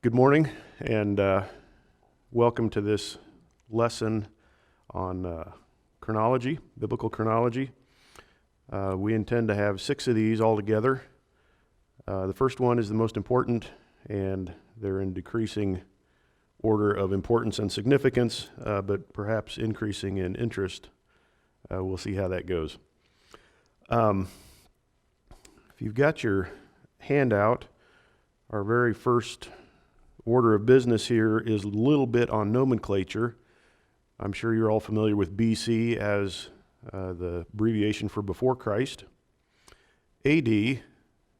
Good morning, and welcome to this lesson on chronology, biblical chronology. We intend to have 6 of these all together. The first one is the most important, and they're in decreasing order of importance and significance, but perhaps increasing in interest. We'll see how that goes. If you've got your handout, our very first order of business here is a little bit on nomenclature. I'm sure you're all familiar with BC as the abbreviation for before Christ. AD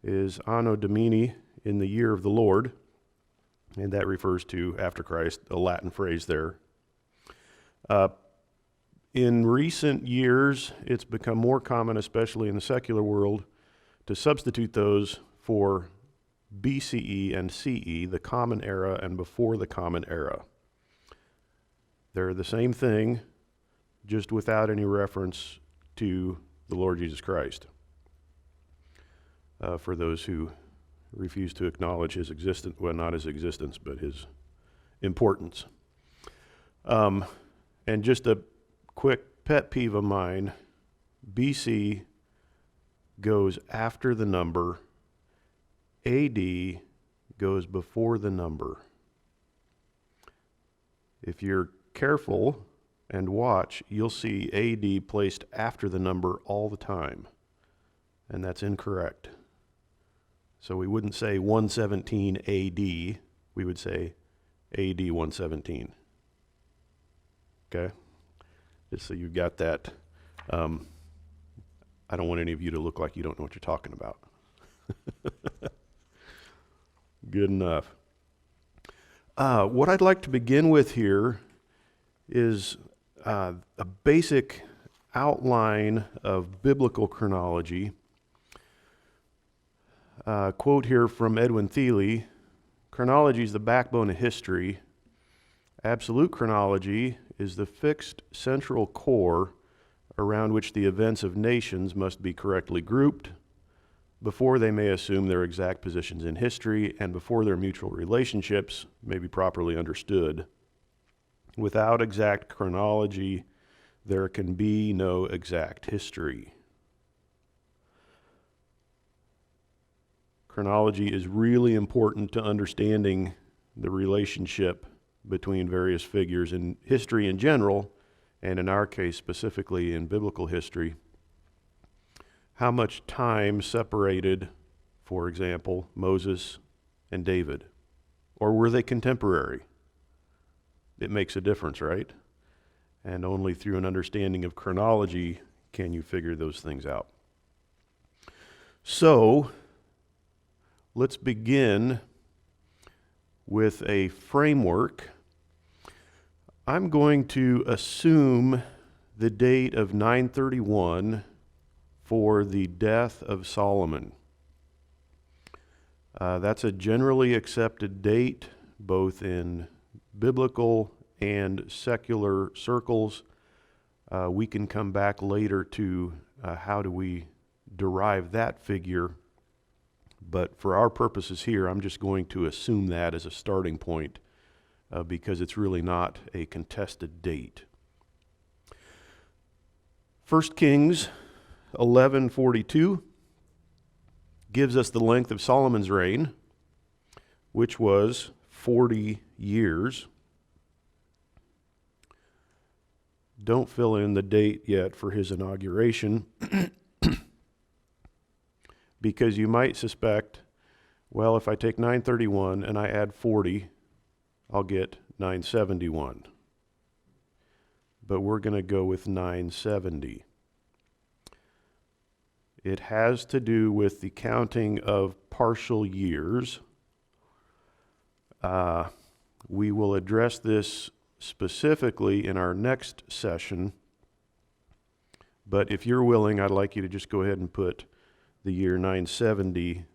is Anno Domini, in the year of the Lord, and that refers to after Christ, a Latin phrase there. In recent years, it's become more common, especially in the secular world, to substitute those for BCE and CE, the Common Era and before the Common Era. They're the same thing, just without any reference to the Lord Jesus Christ, for those who refuse to acknowledge his existence, well, not his existence, but his importance. And just a quick pet peeve of mine, BC goes after the number, AD goes before the number. If you're careful and watch, you'll see AD placed after the number all the time, and that's incorrect. So we wouldn't say 117 AD, we would say AD 117. Okay? Just so you've got that. I don't want any of you to look like you don't know what you're talking about. Good enough. What I'd like to begin with here is a basic outline of biblical chronology. Quote here from Edwin Thiele: "Chronology is the backbone of history. Absolute chronology is the fixed central core around which the events of nations must be correctly grouped before they may assume their exact positions in history and before their mutual relationships may be properly understood. Without exact chronology, there can be no exact history." Chronology is really important to understanding the relationship between various figures in history in general, and in our case specifically in biblical history. How much time separated, for example, Moses and David? Or were they contemporary? It makes a difference, right? And only through an understanding of chronology can you figure those things out. So, let's begin with a framework. I'm going to assume the date of 931 for the death of Solomon. That's a generally accepted date, both in biblical and secular circles. We can come back later to how do we derive that figure, but for our purposes here, I'm just going to assume that as a starting point because it's really not a contested date. 1 Kings 11:42 gives us the length of Solomon's reign, which was 40 years. Don't fill in the date yet for his inauguration because you might suspect, well, if I take 931 and I add 40, I'll get 971. But we're going to go with 970. It has to do with the counting of partial years. We will address this specifically in our next session, but if you're willing, I'd like you to just go ahead and put the year 970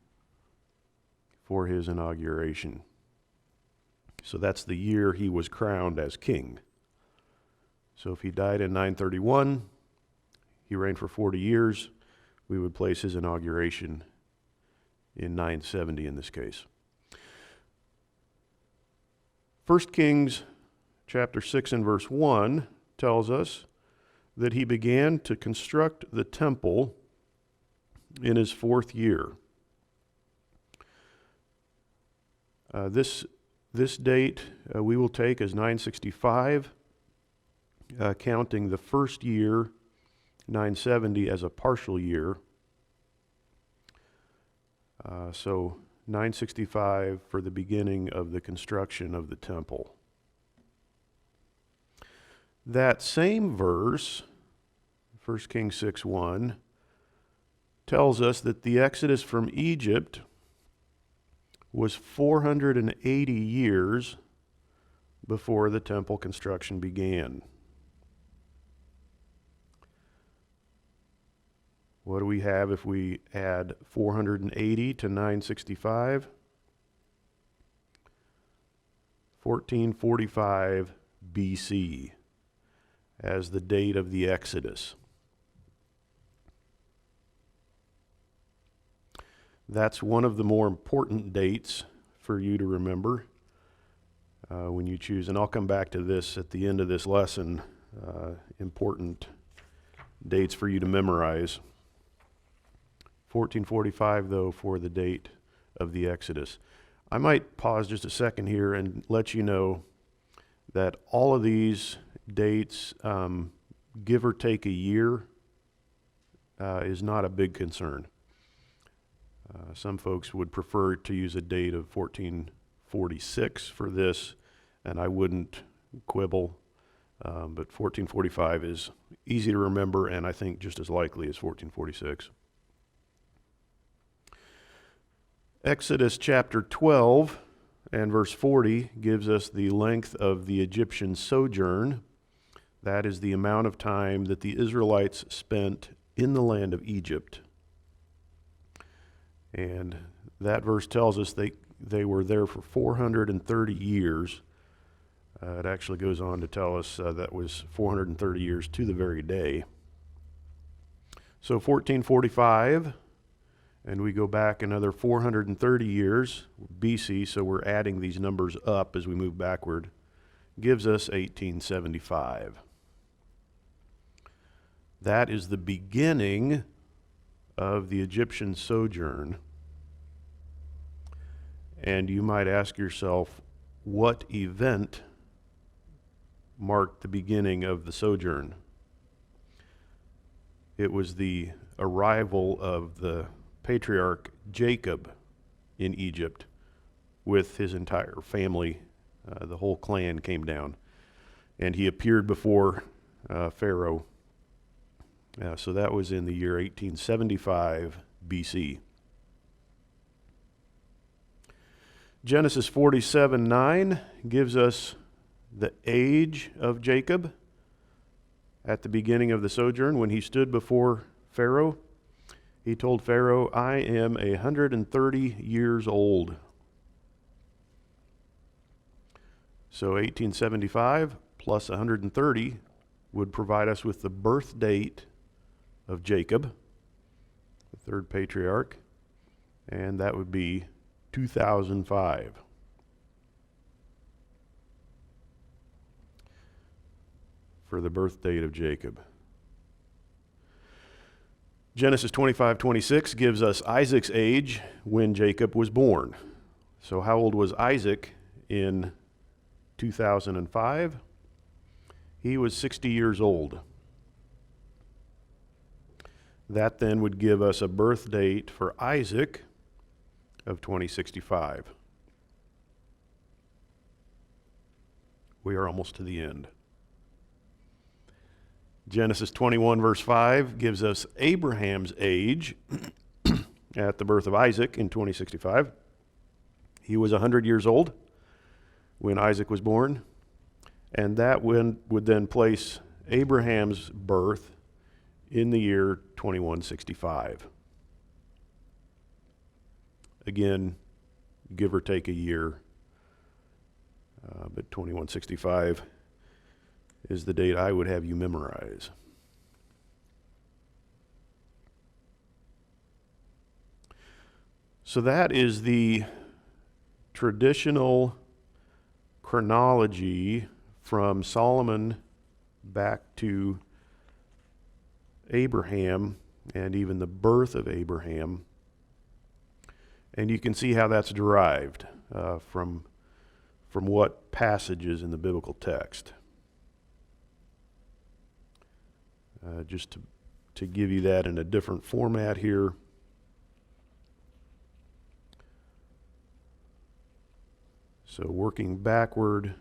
for his inauguration. So that's the year he was crowned as king. So if he died in 931, he reigned for 40 years, we would place his inauguration in 970 in this case. 1 Kings chapter 6 and verse 1 tells us that he began to construct the temple in his 4th year. This date we will take as 965, counting the first year, 970, as a partial year. So 965 for the beginning of the construction of the temple. That same verse, 1 Kings 6:1, tells us that the exodus from Egypt was 480 years before the temple construction began. What do we have if we add 480 to 965? 1445 BC as the date of the Exodus. That's one of the more important dates for you to remember when you choose, and I'll come back to this at the end of this lesson, important dates for you to memorize. 1445, though, for the date of the Exodus. I might pause just a second here and let you know that all of these dates, give or take a year, is not a big concern. Some folks would prefer to use a date of 1446 for this, and I wouldn't quibble, but 1445 is easy to remember, and I think just as likely as 1446. Exodus chapter 12 and verse 40 gives us the length of the Egyptian sojourn. That is the amount of time that the Israelites spent in the land of Egypt. And that verse tells us they were there for 430 years. It actually goes on to tell us that was 430 years to the very day. So 1445, and we go back another 430 years BC, so we're adding these numbers up as we move backward, gives us 1875. That is the beginning of the Egyptian sojourn. And you might ask yourself, what event marked the beginning of the sojourn? It was the arrival of the patriarch Jacob in Egypt with his entire family. The whole clan came down, and he appeared before Pharaoh. So that was in the year 1875 BC. Genesis 47:9 gives us the age of Jacob at the beginning of the sojourn. When he stood before Pharaoh, he told Pharaoh, "I am 130 years old." So 1875 plus 130 would provide us with the birth date of Jacob, the third patriarch, and that would be 2005. For the birth date of Jacob. Genesis 25:26 gives us Isaac's age when Jacob was born. So how old was Isaac in 2005? He was 60 years old. That then would give us a birth date for Isaac of 2065. We are almost to the end. Genesis 21 verse 5 gives us Abraham's age at the birth of Isaac in 2065. He was 100 years old when Isaac was born, and that would then place Abraham's birth in the year 2165. Again, give or take a year, but 2165 is the date I would have you memorize. So that is the traditional chronology from Solomon back to Abraham and even the birth of Abraham. And you can see how that's derived from what passages in the biblical text. Just to give you that in a different format here. So working backward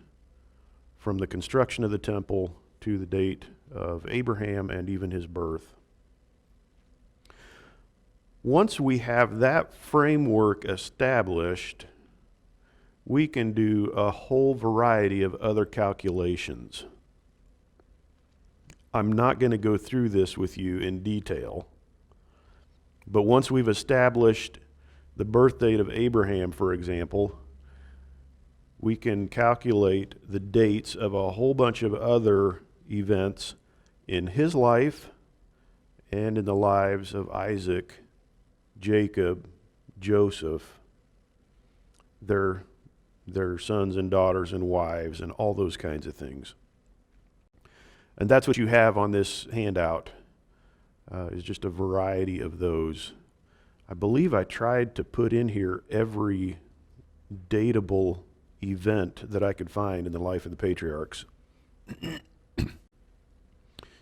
from the construction of the temple to the date of Abraham and even his birth. Once we have that framework established, we can do a whole variety of other calculations. I'm not going to go through this with you in detail, but once we've established the birth date of Abraham, for example, we can calculate the dates of a whole bunch of other events in his life and in the lives of Isaac, Jacob, Joseph, their sons and daughters and wives, and all those kinds of things. And that's what you have on this handout, is just a variety of those. I believe I tried to put in here every datable event that I could find in the life of the patriarchs,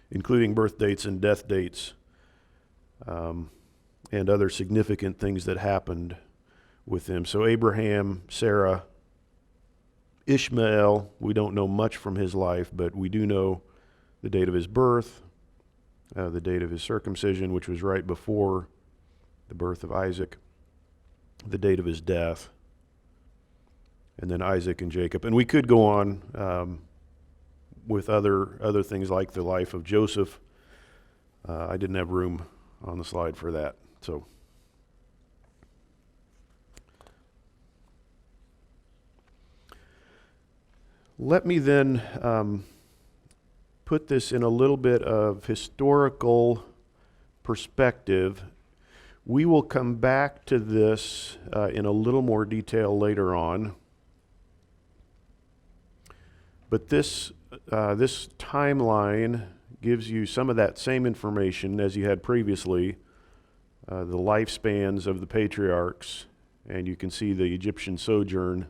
including birth dates and death dates, and other significant things that happened with them. So Abraham, Sarah, Ishmael, we don't know much from his life, but we do know the date of his birth, the date of his circumcision, which was right before the birth of Isaac, the date of his death, and then Isaac and Jacob. And we could go on with other things like the life of Joseph. I didn't have room on the slide for that. So let me then put this in a little bit of historical perspective. We will come back to this in a little more detail later on. But this timeline gives you some of that same information as you had previously, the lifespans of the patriarchs, and you can see the Egyptian sojourn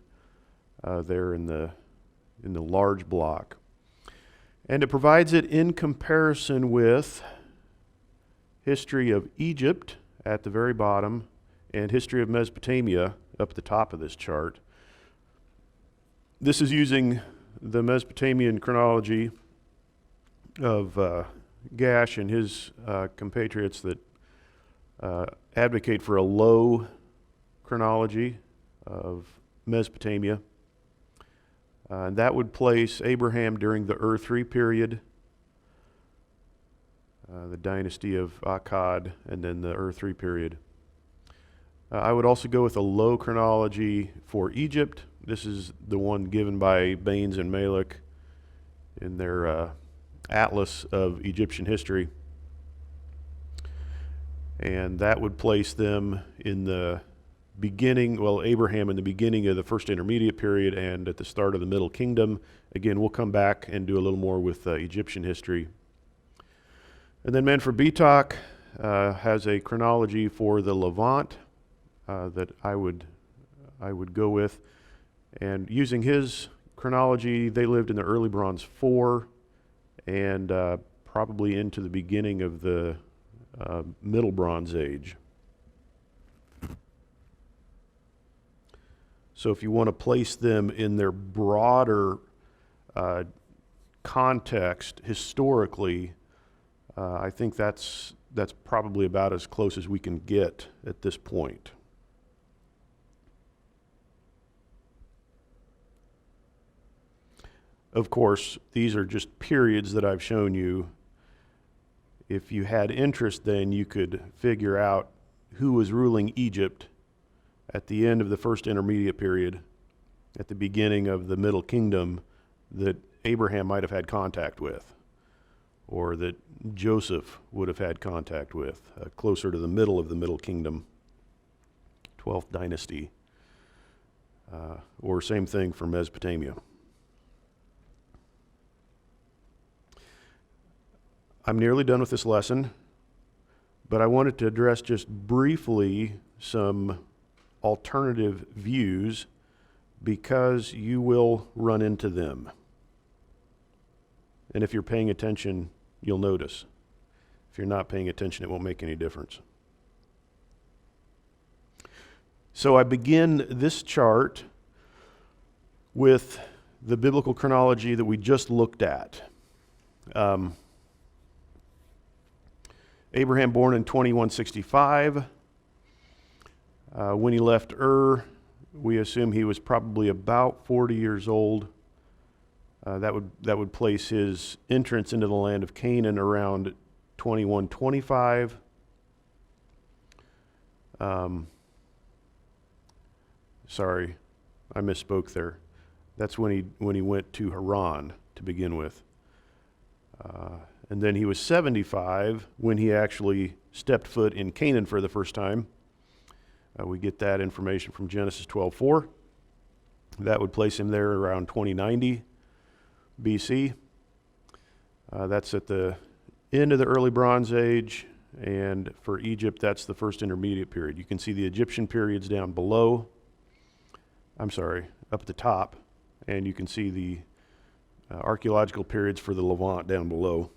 there in the large block. And it provides it in comparison with history of Egypt at the very bottom and history of Mesopotamia up at the top of this chart. This is using the Mesopotamian chronology of Gash and his compatriots that advocate for a low chronology of Mesopotamia. And that would place Abraham during the Ur III period, the dynasty of Akkad, and then the Ur III period. I would also go with a low chronology for Egypt. This is the one given by Baines and Malik in their Atlas of Egyptian History. And that would place them in the beginning, Abraham in the beginning of the first intermediate period and at the start of the Middle Kingdom. Again, we'll come back and do a little more with Egyptian history. And then Manfred Betok has a chronology for the Levant that I would go with. And using his chronology, they lived in the early Bronze 4 and probably into the beginning of the Middle Bronze Age. So if you want to place them in their broader context historically, I think that's probably about as close as we can get at this point. Of course, these are just periods that I've shown you. If you had interest, then you could figure out who was ruling Egypt at the end of the first intermediate period, at the beginning of the Middle Kingdom, that Abraham might have had contact with, or that Joseph would have had contact with, closer to the middle of the Middle Kingdom, 12th dynasty, or same thing for Mesopotamia. I'm nearly done with this lesson, but I wanted to address just briefly some alternative views because you will run into them. And if you're paying attention, you'll notice. If you're not paying attention, it won't make any difference. So I begin this chart with the biblical chronology that we just looked at. Abraham born in 2165. When he left Ur, we assume he was probably about 40 years old. That would place his entrance into the land of Canaan around 2125. Sorry, I misspoke there. That's when he went to Haran to begin with. And then he was 75 when he actually stepped foot in Canaan for the first time. We get that information from Genesis 12:4. That would place him there around 2090 BC. That's at the end of the early Bronze Age, and for Egypt, that's the first intermediate period. You can see the Egyptian periods down below. Up at the top, and you can see the archaeological periods for the Levant down below.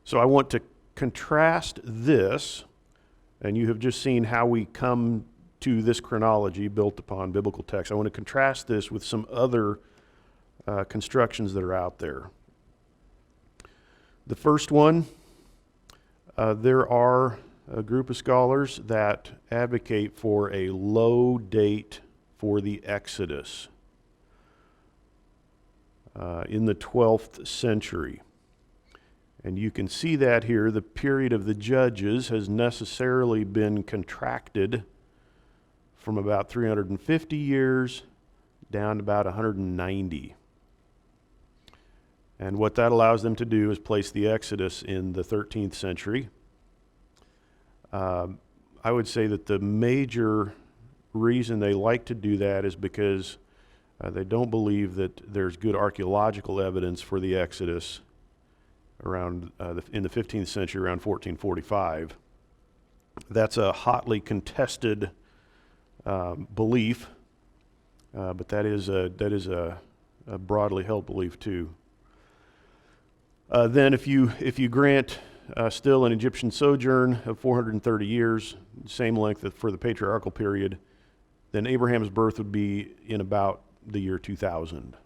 So I want to contrast this, and you have just seen how we come to this chronology built upon biblical text. I want to contrast this with some other constructions that are out there. The first one, there are a group of scholars that advocate for a low date for the Exodus in the 12th century. And you can see that here. The period of the Judges has necessarily been contracted from about 350 years down to about 190. And what that allows them to do is place the Exodus in the 13th century. I would say that the major reason they like to do that is because they don't believe that there's good archaeological evidence for the Exodus around in the 15th century, around 1445. That's a hotly contested belief, but that is a broadly held belief too. Then if you grant still an Egyptian sojourn of 430 years, same length for the patriarchal period, then Abraham's birth would be in about the year 2000.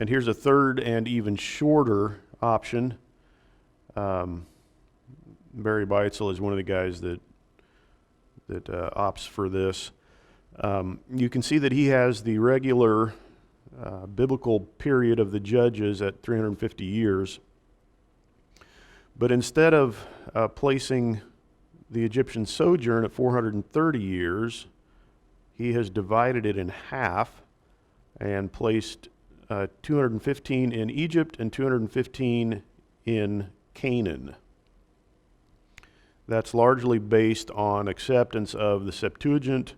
And here's a third and even shorter option. Barry Beitzel is one of the guys that opts for this. You can see that he has the regular biblical period of the Judges at 350 years. But instead of placing the Egyptian sojourn at 430 years, he has divided it in half and placed 215 in Egypt and 215 in Canaan. That's largely based on acceptance of the Septuagint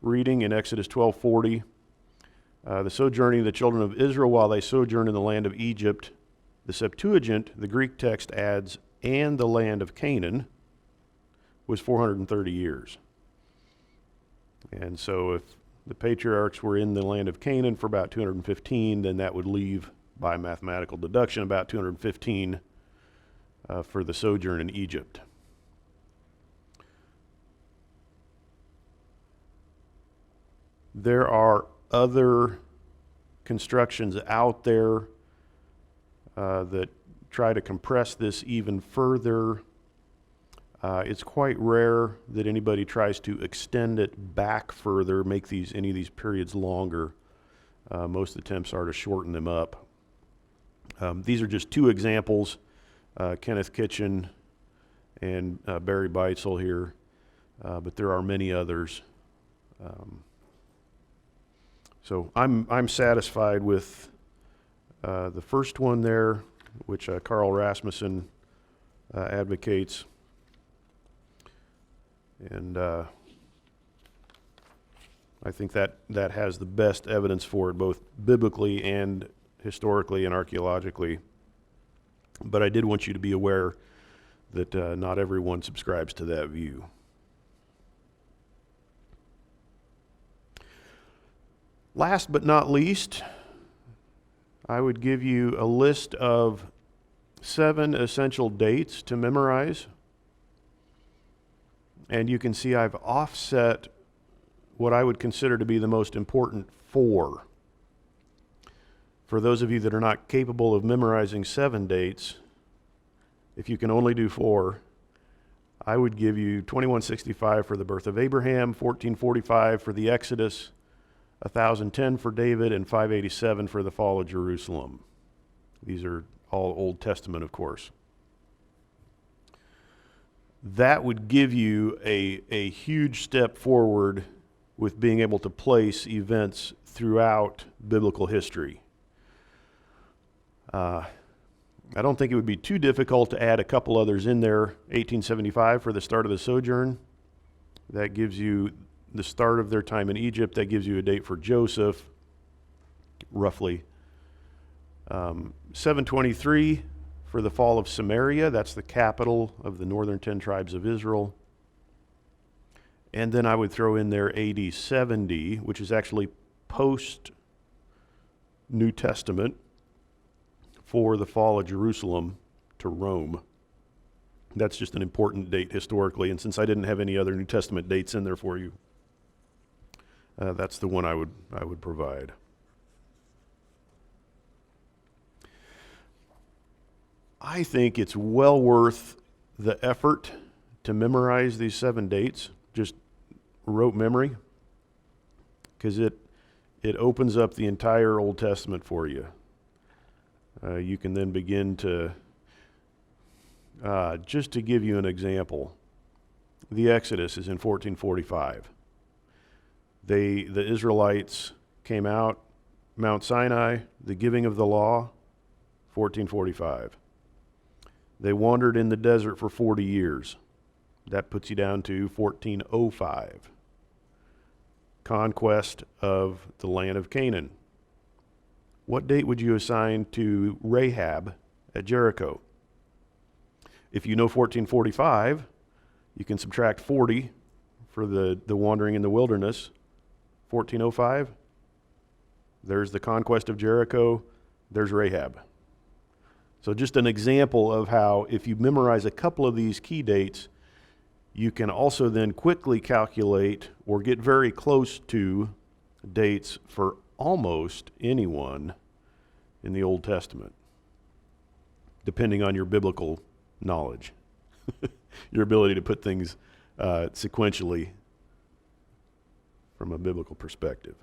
reading in Exodus 12:40, the sojourning of the children of Israel while they sojourn in the land of Egypt. The Septuagint, the Greek text adds, and the land of Canaan, was 430 years. And so if the patriarchs were in the land of Canaan for about 215, then that would leave, by mathematical deduction, about 215 for the sojourn in Egypt. There are other constructions out there that try to compress this even further. It's quite rare that anybody tries to extend it back further, make any of these periods longer. Most attempts are to shorten them up. These are just two examples, Kenneth Kitchen and Barry Beitzel here, but there are many others. So I'm satisfied with the first one there, which Carl Rasmussen advocates. And I I think that has the best evidence for it, both biblically and historically and archaeologically. But I did want you to be aware that not everyone subscribes to that view. Last but not least, I would give you a list of 7 essential dates to memorize. And you can see I've offset what I would consider to be the most important 4. For those of you that are not capable of memorizing 7 dates, if you can only do 4, I would give you 2165 for the birth of Abraham, 1445 for the Exodus, 1010 for David, and 587 for the fall of Jerusalem. These are all Old Testament, of course. That would give you a huge step forward with being able to place events throughout biblical history. I don't think it would be too difficult to add a couple others in there. 1875 for the start of the sojourn. That gives you the start of their time in Egypt. That gives you a date for Joseph, roughly. 723 for the fall of Samaria. That's the capital of the northern 10 tribes of Israel. And then I would throw in there AD 70, which is actually post-New Testament, for the fall of Jerusalem to Rome. That's just an important date historically, and since I didn't have any other New Testament dates in there for you, that's the one I would provide. I think it's well worth the effort to memorize these 7 dates, just rote memory, because it opens up the entire Old Testament for you. You can then begin to, just to give you an example, the Exodus is in 1445. The Israelites came out, Mount Sinai, the giving of the law, 1445. They wandered in the desert for 40 years. That puts you down to 1405. Conquest of the land of Canaan. What date would you assign to Rahab at Jericho? If you know 1445, you can subtract 40 for the wandering in the wilderness. 1405, there's the conquest of Jericho, there's Rahab. So just an example of how if you memorize a couple of these key dates, you can also then quickly calculate or get very close to dates for almost anyone in the Old Testament, depending on your biblical knowledge, your ability to put things sequentially from a biblical perspective.